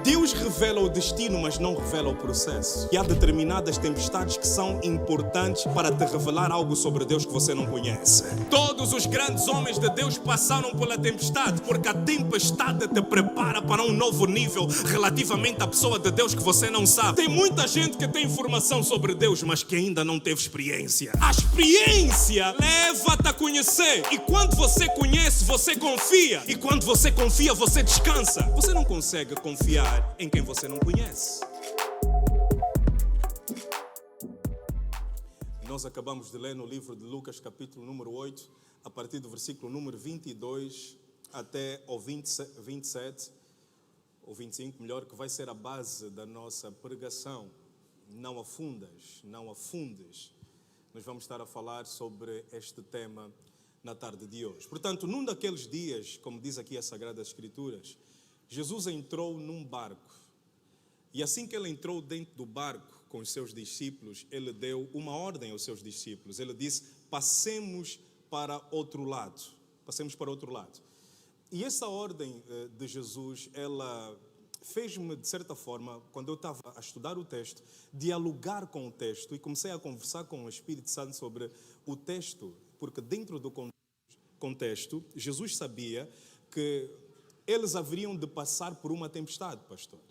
Deus revela o destino, mas não revela o processo. E há determinadas tempestades que são importantes para te revelar algo sobre Deus que você não conhece. Todos os grandes homens de Deus passaram pela tempestade, porque a tempestade te prepara para um novo nível relativamente à pessoa de Deus que você não sabe. Tem muita gente que tem informação sobre Deus, mas que ainda não teve experiência. A experiência leva-te a conhecer. E quando você conhece, você confia. E quando você confia, você descansa. Você não consegue confiar em quem você não conhece. Nós acabamos de ler no livro de Lucas, capítulo número 8, a partir do versículo número 22 até ao 27, ou 25, melhor, que vai ser a base da nossa pregação. Não afundas, não afundes. Nós vamos estar a falar sobre este tema na tarde de hoje. Portanto, num daqueles dias, como diz aqui as Sagradas Escrituras, Jesus entrou num barco. E assim que ele entrou dentro do barco com os seus discípulos, ele deu uma ordem aos seus discípulos. Ele disse: passemos para outro lado. Passemos para outro lado. E essa ordem de Jesus, ela fez-me, de certa forma, quando eu estava a estudar o texto, dialogar com o texto e comecei a conversar com o Espírito Santo sobre o texto, porque dentro do contexto, Jesus sabia que eles haveriam de passar por uma tempestade, pastor.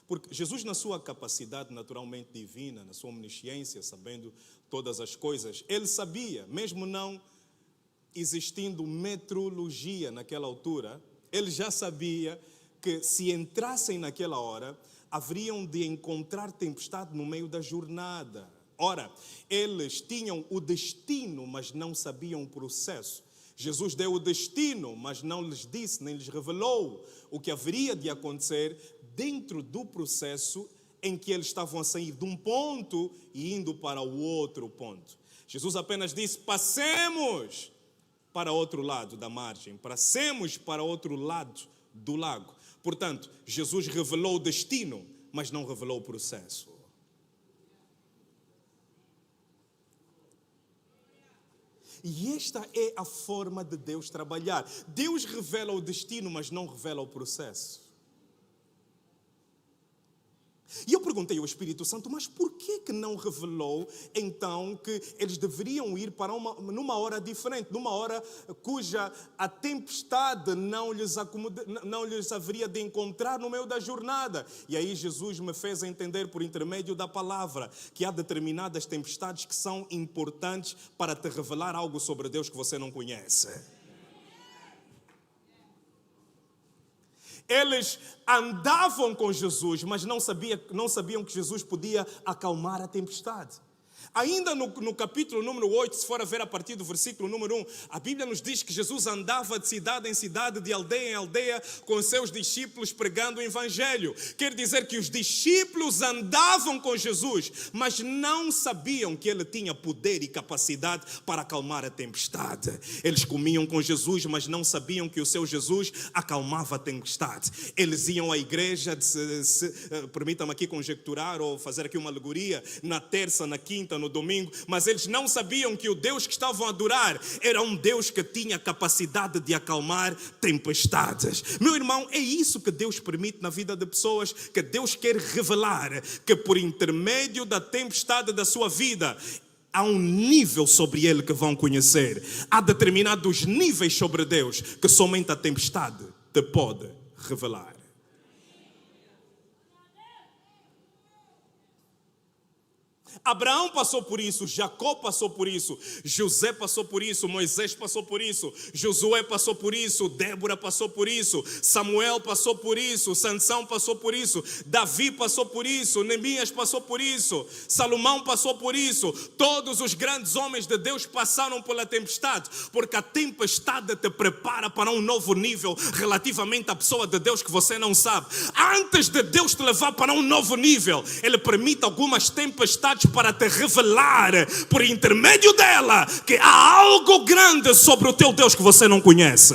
Porque Jesus, na sua capacidade naturalmente divina, na sua omnisciência, sabendo todas as coisas, ele sabia, mesmo não existindo meteorologia naquela altura, ele já sabia que se entrassem naquela hora, haveriam de encontrar tempestade no meio da jornada. Ora, eles tinham o destino, mas não sabiam o processo. Jesus deu o destino, mas não lhes disse, nem lhes revelou o que haveria de acontecer dentro do processo em que eles estavam a sair de um ponto e indo para o outro ponto. Jesus apenas disse: passemos para outro lado da margem, passemos para outro lado do lago. Portanto, Jesus revelou o destino, mas não revelou o processo. E esta é a forma de Deus trabalhar. Deus revela o destino, mas não revela o processo. E eu perguntei ao Espírito Santo: mas por que não revelou então que eles deveriam ir para numa hora diferente, numa hora cuja a tempestade não lhes haveria de encontrar no meio da jornada? E aí Jesus me fez entender por intermédio da palavra que há determinadas tempestades que são importantes para te revelar algo sobre Deus que você não conhece. Eles andavam com Jesus, mas não sabiam que Jesus podia acalmar a tempestade. Ainda no capítulo número 8, se for a ver a partir do versículo número 1, a Bíblia nos diz que Jesus andava de cidade em cidade, de aldeia em aldeia, com os seus discípulos pregando o Evangelho. Quer dizer que os discípulos andavam com Jesus, mas não sabiam que ele tinha poder e capacidade para acalmar a tempestade. Eles comiam com Jesus, mas não sabiam que o seu Jesus acalmava a tempestade. Eles iam à igreja, permitam-me aqui conjecturar ou fazer aqui uma alegoria, na terça, na quinta, no domingo, mas eles não sabiam que o Deus que estavam a adorar era um Deus que tinha capacidade de acalmar tempestades. Meu irmão, é isso que Deus permite na vida de pessoas, que Deus quer revelar, que por intermédio da tempestade da sua vida, há um nível sobre ele que vão conhecer. Há determinados níveis sobre Deus que somente a tempestade te pode revelar. Abraão passou por isso, Jacó passou por isso, José passou por isso, Moisés passou por isso, Josué passou por isso, Débora passou por isso, Samuel passou por isso, Sansão passou por isso, Davi passou por isso, Neemias passou por isso, Salomão passou por isso. Todos os grandes homens de Deus passaram pela tempestade, porque a tempestade te prepara para um novo nível relativamente à pessoa de Deus que você não sabe. Antes de Deus te levar para um novo nível, Ele permite algumas tempestades para te revelar, por intermédio dela, que há algo grande sobre o teu Deus que você não conhece.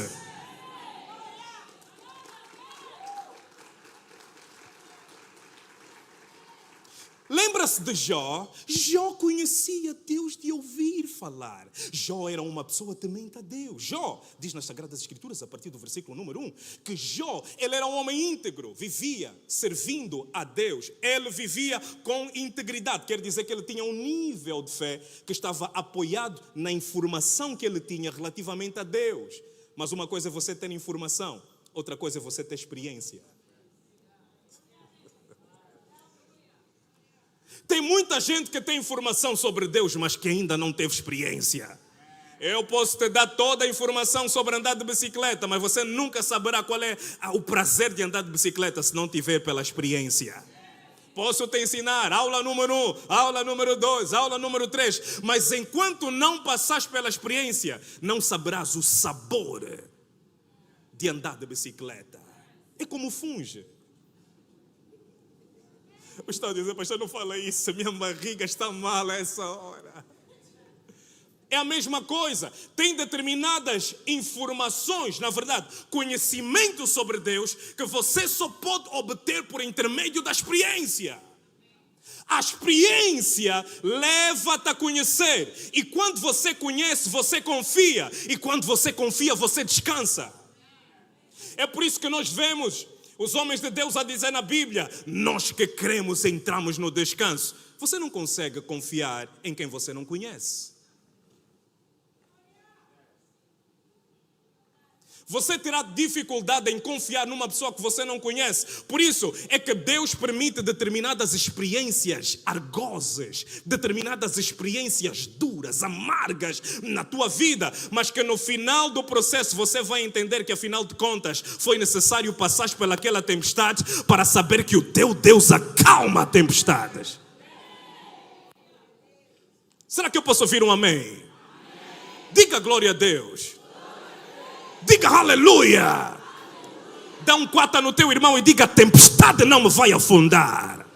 Lembra-se de Jó? Jó conhecia Deus de ouvir falar. Jó era uma pessoa temente a Deus. Jó, diz nas Sagradas Escrituras, a partir do versículo número 1, que Jó, ele era um homem íntegro, vivia servindo a Deus. Ele vivia com integridade, quer dizer que ele tinha um nível de fé que estava apoiado na informação que ele tinha relativamente a Deus. Mas uma coisa é você ter informação, outra coisa é você ter experiência. Tem muita gente que tem informação sobre Deus, mas que ainda não teve experiência. Eu posso te dar toda a informação sobre andar de bicicleta, mas você nunca saberá qual é o prazer de andar de bicicleta se não tiver pela experiência. Posso te ensinar aula número 1, aula número 2, aula número 3, mas enquanto não passares pela experiência, não saberás o sabor de andar de bicicleta. É como funge. Eu estou a dizer, pastor, não fala isso, minha barriga está mal a essa hora. É a mesma coisa, tem determinadas informações, na verdade, conhecimento sobre Deus, que você só pode obter por intermédio da experiência. A experiência leva-te a conhecer, e quando você conhece, você confia, e quando você confia, você descansa. É por isso que nós vemos os homens de Deus a dizer na Bíblia, nós que cremos entramos no descanso. Você não consegue confiar em quem você não conhece. Você terá dificuldade em confiar numa pessoa que você não conhece. Por isso é que Deus permite determinadas experiências argosas, determinadas experiências duras, amargas na tua vida, mas que no final do processo você vai entender que afinal de contas foi necessário passar pelaquela tempestade para saber que o teu Deus acalma tempestades. Será que eu posso ouvir um amém? Diga glória a Deus. Diga aleluia. Dá um quata no teu irmão e diga, a tempestade não me vai afundar.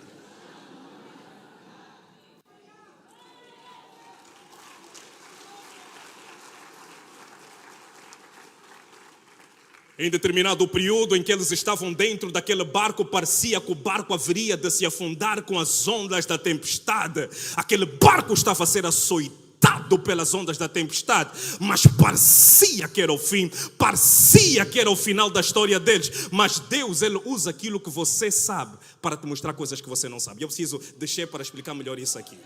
Em determinado período em que eles estavam dentro daquele barco, parecia que o barco haveria de se afundar com as ondas da tempestade. Aquele barco estava a ser açoitado pelas ondas da tempestade, mas parecia que era o fim, parecia que era o final da história deles, mas Deus, Ele usa aquilo que você sabe para te mostrar coisas que você não sabe. Eu preciso descer para explicar melhor isso aqui.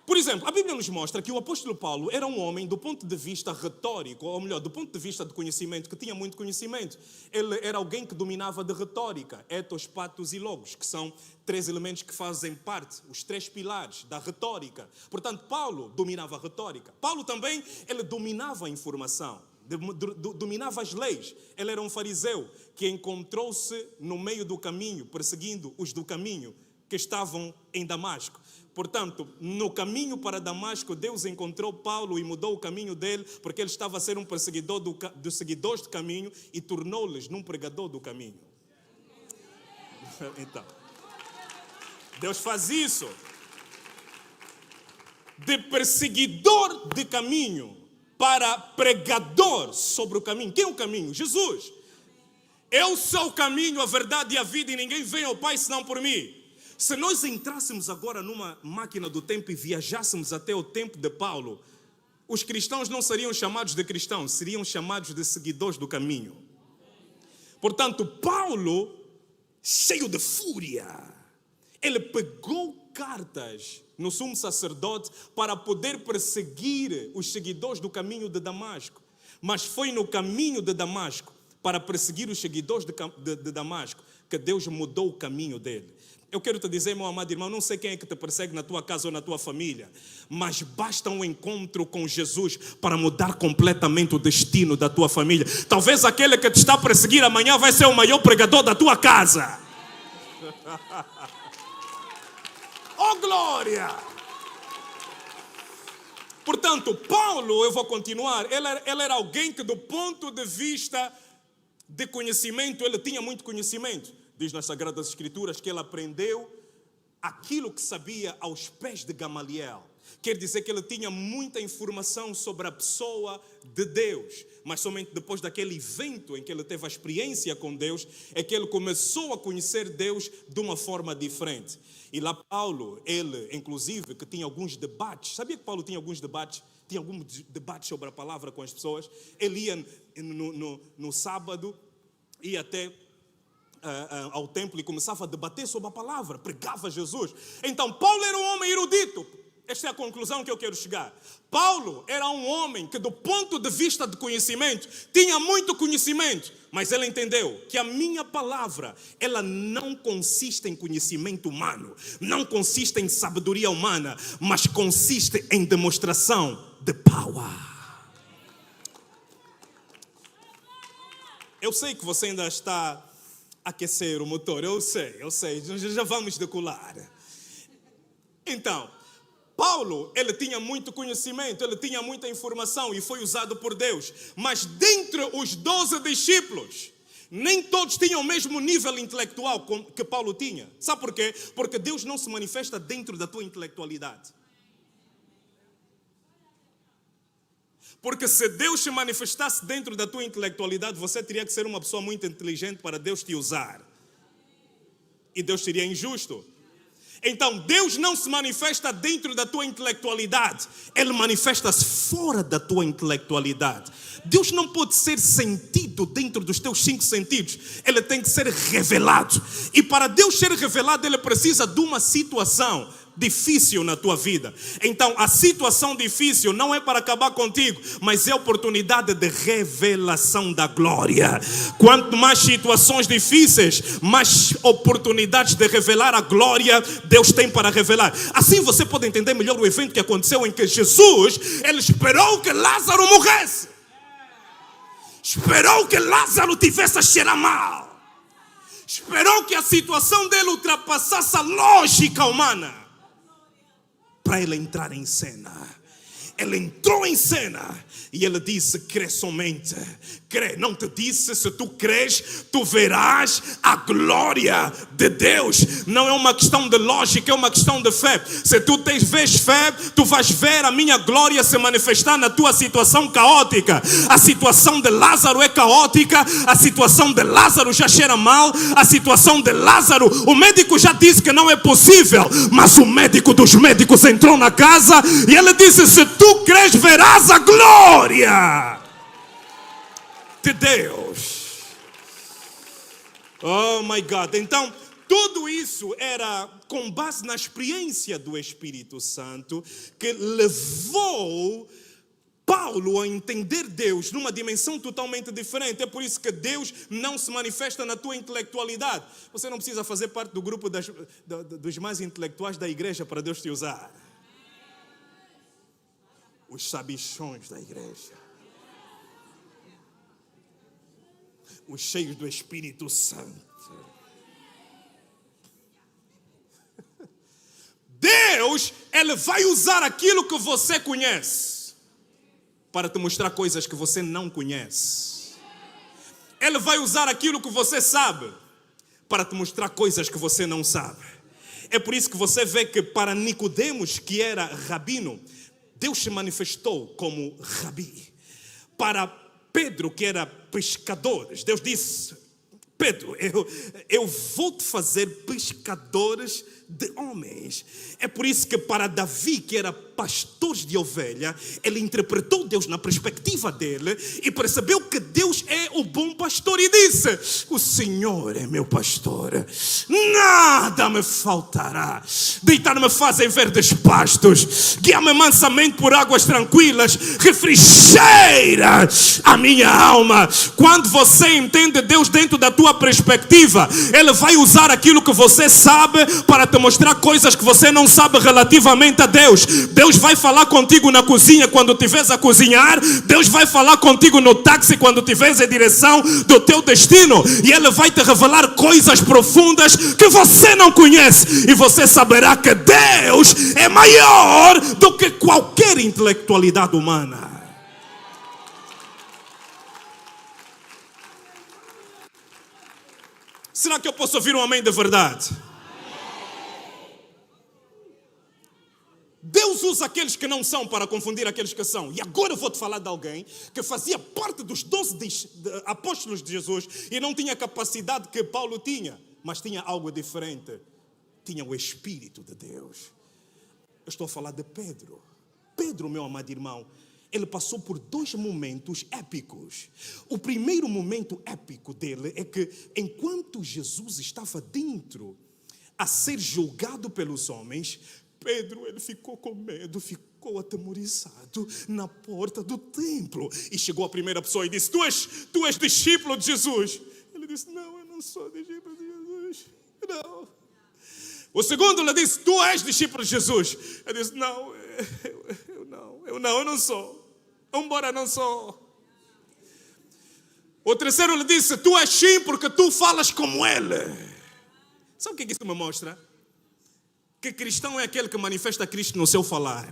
Por exemplo, a Bíblia nos mostra que o apóstolo Paulo era um homem do ponto de vista retórico, ou melhor, do ponto de vista de conhecimento, que tinha muito conhecimento. Ele era alguém que dominava de retórica, ethos, patos e logos, que são 3 elementos que fazem parte, os 3 pilares da retórica. Portanto, Paulo dominava a retórica. Paulo também, ele dominava a informação, dominava as leis. Ele era um fariseu que encontrou-se no meio do caminho, perseguindo os do caminho que estavam em Damasco. Portanto, no caminho para Damasco, Deus encontrou Paulo e mudou o caminho dele, porque ele estava a ser um perseguidor dos seguidores do caminho e tornou-lhes num pregador do caminho. Então, Deus faz isso. De perseguidor de caminho para pregador sobre o caminho. Quem é o caminho? Jesus. Eu sou o caminho, a verdade e a vida, e ninguém vem ao Pai senão por mim. Se nós entrássemos agora numa máquina do tempo e viajássemos até o tempo de Paulo, os cristãos não seriam chamados de cristãos, seriam chamados de seguidores do caminho. Portanto, Paulo, cheio de fúria, ele pegou cartas no sumo sacerdote para poder perseguir os seguidores do caminho de Damasco. Mas foi no caminho de Damasco, para perseguir os seguidores de Damasco, que Deus mudou o caminho dele. Eu quero te dizer, meu amado irmão, não sei quem é que te persegue na tua casa ou na tua família, mas basta um encontro com Jesus para mudar completamente o destino da tua família. Talvez aquele que te está a perseguir amanhã vai ser o maior pregador da tua casa. Oh, glória! Portanto, Paulo, eu vou continuar, ele era alguém que do ponto de vista de conhecimento, ele tinha muito conhecimento. Diz nas Sagradas Escrituras que ele aprendeu aquilo que sabia aos pés de Gamaliel. Quer dizer que ele tinha muita informação sobre a pessoa de Deus. Mas somente depois daquele evento em que ele teve a experiência com Deus, é que ele começou a conhecer Deus de uma forma diferente. E lá Paulo, ele, inclusive, que tinha alguns debates. Sabia que Paulo tinha alguns debates? Tinha alguns debates sobre a palavra com as pessoas. Ele ia no sábado, ia até ao templo e começava a debater sobre a palavra. Pregava Jesus. Então, Paulo era um homem erudito. Esta é a conclusão que eu quero chegar. Paulo era um homem que, do ponto de vista de conhecimento, tinha muito conhecimento, mas ele entendeu que a minha palavra, ela não consiste em conhecimento humano, não consiste em sabedoria humana, mas consiste em demonstração de power. Eu sei que você ainda está a aquecer o motor, eu sei, já vamos decolar. Então, Paulo, ele tinha muito conhecimento, ele tinha muita informação e foi usado por Deus. Mas dentre os 12 discípulos, nem todos tinham o mesmo nível intelectual que Paulo tinha. Sabe por quê? Porque Deus não se manifesta dentro da tua intelectualidade. Porque se Deus se manifestasse dentro da tua intelectualidade, você teria que ser uma pessoa muito inteligente para Deus te usar. E Deus seria injusto. Então, Deus não se manifesta dentro da tua intelectualidade. Ele manifesta-se fora da tua intelectualidade. Deus não pode ser sentido dentro dos teus 5 sentidos. Ele tem que ser revelado. E para Deus ser revelado, ele precisa de uma situação difícil na tua vida. Então, a situação difícil não é para acabar contigo, mas é oportunidade de revelação da glória. Quanto mais situações difíceis, mais oportunidades de revelar a glória Deus tem para revelar. Assim você pode entender melhor o evento que aconteceu em que Jesus, ele esperou que Lázaro morresse. Esperou que Lázaro tivesse a cheirar mal. Esperou que a situação dele ultrapassasse a lógica humana para ele entrar em cena. Ele entrou em cena e ele disse: crê somente, crê. Não te disse, se tu crês, tu verás a glória de Deus. Não é uma questão de lógica, é uma questão de fé. Se tu vês fé, tu vais ver a minha glória se manifestar na tua situação caótica. A situação de Lázaro é caótica, a situação de Lázaro já cheira mal, a situação de Lázaro, o médico já disse que não é possível, mas o médico dos médicos entrou na casa e ele disse: se tu crês, verás a glória de Deus. Oh my God. Então, tudo isso era com base na experiência do Espírito Santo, que levou Paulo a entender Deus numa dimensão totalmente diferente. É por isso que Deus não se manifesta na tua intelectualidade. Você não precisa fazer parte do grupo dos mais intelectuais da igreja para Deus te usar. Os sabichões da igreja, os cheios do Espírito Santo. Deus, ele vai usar aquilo que você conhece para te mostrar coisas que você não conhece. Ele vai usar aquilo que você sabe para te mostrar coisas que você não sabe. É por isso que você vê que para Nicodemos, que era rabino, Deus se manifestou como rabi. Para Pedro, que era pescador, Deus disse: Pedro, eu vou te fazer pescadores de homens. É por isso que para Davi, que era pastor de ovelha, ele interpretou Deus na perspectiva dele e percebeu que Deus é o bom pastor e disse: o Senhor é meu pastor, nada me faltará. Deitar-me faz em verdes pastos, guia-me mansamente por águas tranquilas, refrigera a minha alma. Quando você entende Deus dentro da tua perspectiva, ele vai usar aquilo que você sabe para te mostrar coisas que você não sabe relativamente a Deus. Deus vai falar contigo na cozinha quando estiveres a cozinhar. Deus vai falar contigo no táxi quando estiveres em direção do teu destino. E ele vai te revelar coisas profundas que você não conhece. E você saberá que Deus é maior do que qualquer intelectualidade humana. Será que eu posso ouvir um amém de verdade? Deus Deus usa aqueles que não são para confundir aqueles que são. E agora eu vou-te falar de alguém que fazia parte dos 12 apóstolos de Jesus e não tinha a capacidade que Paulo tinha, mas tinha algo diferente. Tinha o Espírito de Deus. Eu estou a falar de Pedro. Pedro, meu amado irmão, ele passou por 2 momentos épicos. O primeiro momento épico dele é que, enquanto Jesus estava dentro a ser julgado pelos homens, Pedro, ele ficou com medo, ficou atemorizado na porta do templo. E chegou a primeira pessoa e disse: tu és discípulo de Jesus. Ele disse: não, eu não sou discípulo de Jesus. Não. O segundo, ele disse: tu és discípulo de Jesus. Ele disse: não, eu não sou. Embora não sou. O terceiro, ele disse: tu és sim, porque tu falas como ele. Sabe o que isso me mostra? Que cristão é aquele que manifesta Cristo no seu falar.